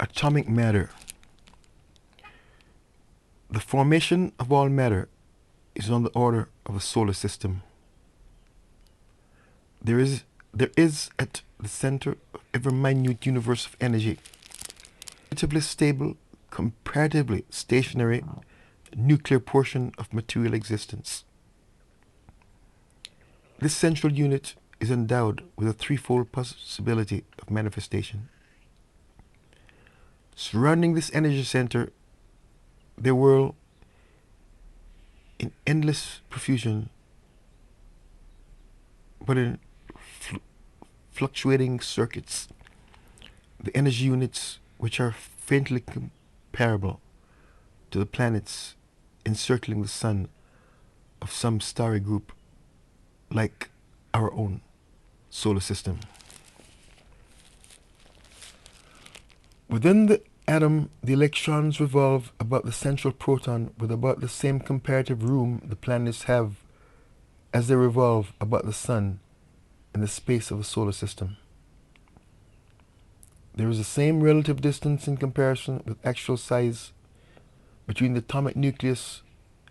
Atomic matter. The formation of all matter is on the order of a solar system. There is at the center of every minute universe of energy, relatively stable, comparatively stationary, nuclear portion of material existence. This central unit is endowed with a threefold possibility of manifestation. Surrounding this energy center, there whirl in endless profusion, but in fluctuating circuits, the energy units which are faintly comparable to the planets encircling the sun of some starry group like our own solar system. Within the atom, the electrons revolve about the central proton with about the same comparative room the planets have as they revolve about the sun in the space of a solar system. There is the same relative distance in comparison with actual size between the atomic nucleus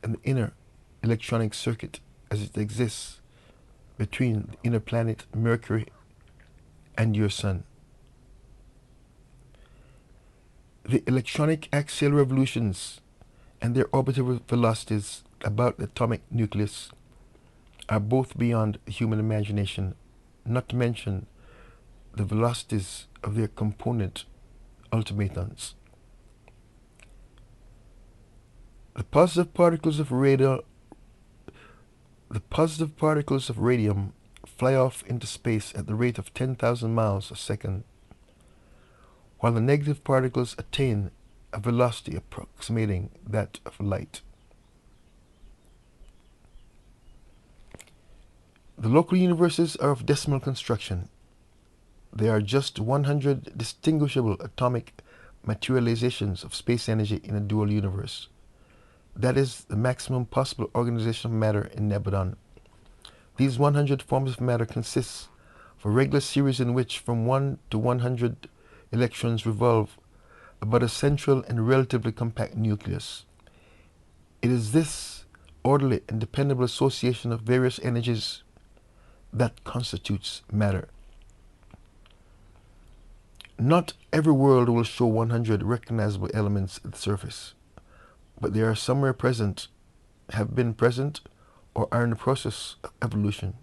and the inner electronic circuit as it exists between the inner planet Mercury and your sun. The electronic axial revolutions and their orbital velocities about the atomic nucleus are both beyond the human imagination, not to mention the velocities of their component ultimatons. The positive particles of radium fly off into space at the rate of 10,000 miles a second, while the negative particles attain a velocity approximating that of light. The local universes are of decimal construction. They are just 100 distinguishable atomic materializations of space energy in a dual universe. That is the maximum possible organization of matter in Nebadon. These 100 forms of matter consist of a regular series in which from 1 to 100 electrons revolve about a central and relatively compact nucleus. It is this orderly and dependable association of various energies that constitutes matter. Not every world will show 100 recognizable elements at the surface, but they are somewhere present, have been present, or are in the process of evolution.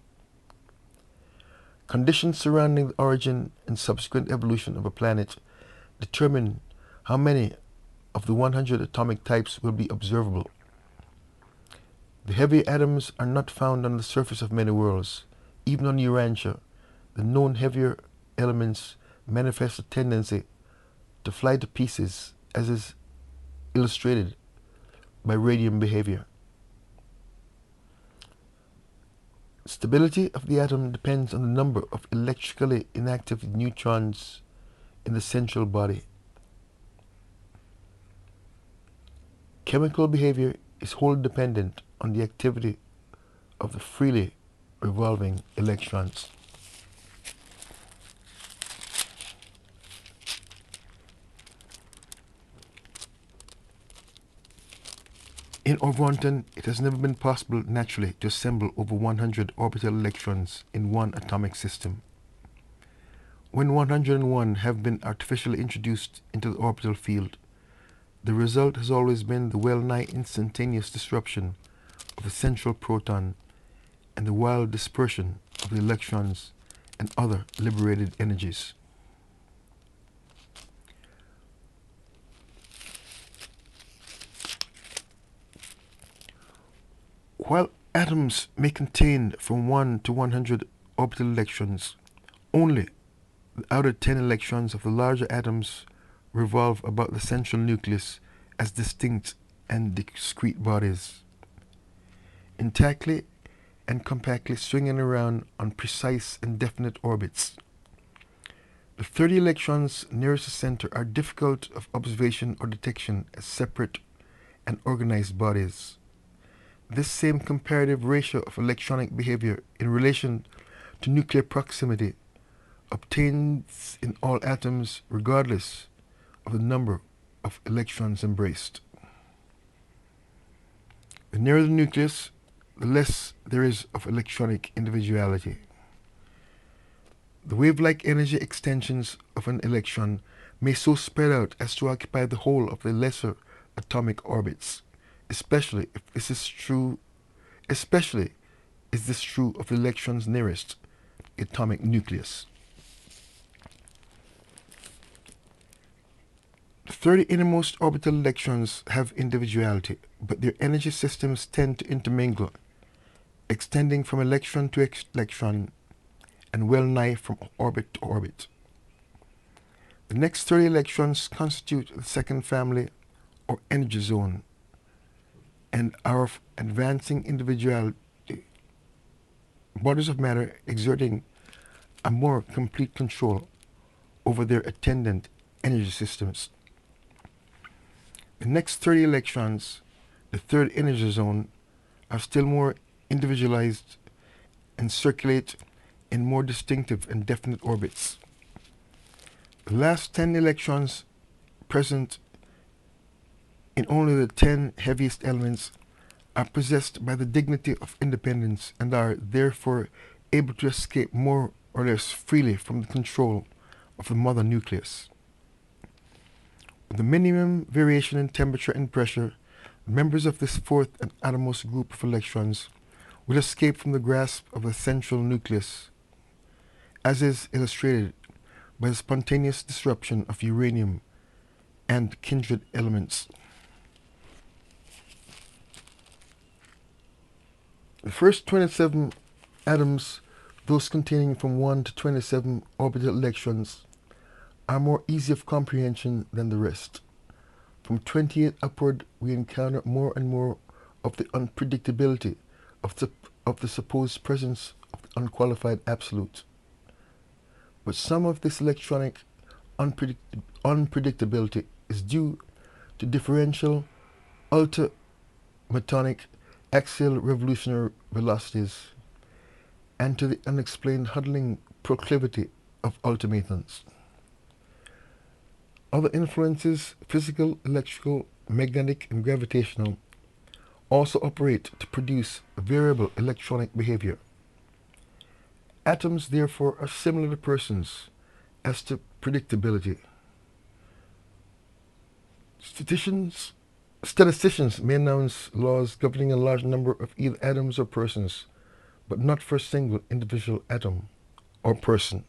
Conditions surrounding the origin and subsequent evolution of a planet determine how many of the 100 atomic types will be observable. The heavy atoms are not found on the surface of many worlds. Even on Urantia, the known heavier elements manifest a tendency to fly to pieces, as is illustrated by radium behavior. Stability of the atom depends on the number of electrically inactive neutrons in the central body. Chemical behavior is wholly dependent on the activity of the freely revolving electrons. In Orvonton, it has never been possible naturally to assemble over 100 orbital electrons in one atomic system. When 101 have been artificially introduced into the orbital field, the result has always been the well-nigh instantaneous disruption of the central proton and the wild dispersion of the electrons and other liberated energies. While atoms may contain from 1 to 100 orbital electrons, only the outer 10 electrons of the larger atoms revolve about the central nucleus as distinct and discrete bodies, intactly and compactly swinging around on precise and definite orbits. The 30 electrons nearest the center are difficult of observation or detection as separate and organized bodies. This same comparative ratio of electronic behavior in relation to nuclear proximity obtains in all atoms regardless of the number of electrons embraced. The nearer the nucleus, the less there is of electronic individuality. The wave-like energy extensions of an electron may so spread out as to occupy the whole of the lesser atomic orbits, especially if this is true of the electron's nearest atomic nucleus. The 30 innermost orbital electrons have individuality, but their energy systems tend to intermingle, extending from electron to electron and well nigh from orbit to orbit. The next 30 electrons constitute the second family or energy zone and are of advancing individuality, bodies of matter exerting a more complete control over their attendant energy systems. The next 30 electrons, the third energy zone, are still more individualized and circulate in more distinctive and definite orbits. The last 10 electrons present in only the 10 heaviest elements are possessed by the dignity of independence and are therefore able to escape more or less freely from the control of the mother nucleus. With the minimum variation in temperature and pressure, members of this fourth and outermost group of electrons will escape from the grasp of the central nucleus, as is illustrated by the spontaneous disruption of uranium and kindred elements. The first 27 atoms, those containing from 1 to 27 orbital electrons, are more easy of comprehension than the rest. From 28 upward, we encounter more and more of the unpredictability of the supposed presence of the unqualified absolute. But some of this electronic unpredictability is due to differential ultrametonic axial revolutionary velocities and to the unexplained huddling proclivity of ultimatons. Other influences, physical, electrical, magnetic, and gravitational, also operate to produce variable electronic behavior. Atoms, therefore, are similar to persons as to predictability. Statisticians may announce laws governing a large number of either atoms or persons, but not for a single individual atom or person.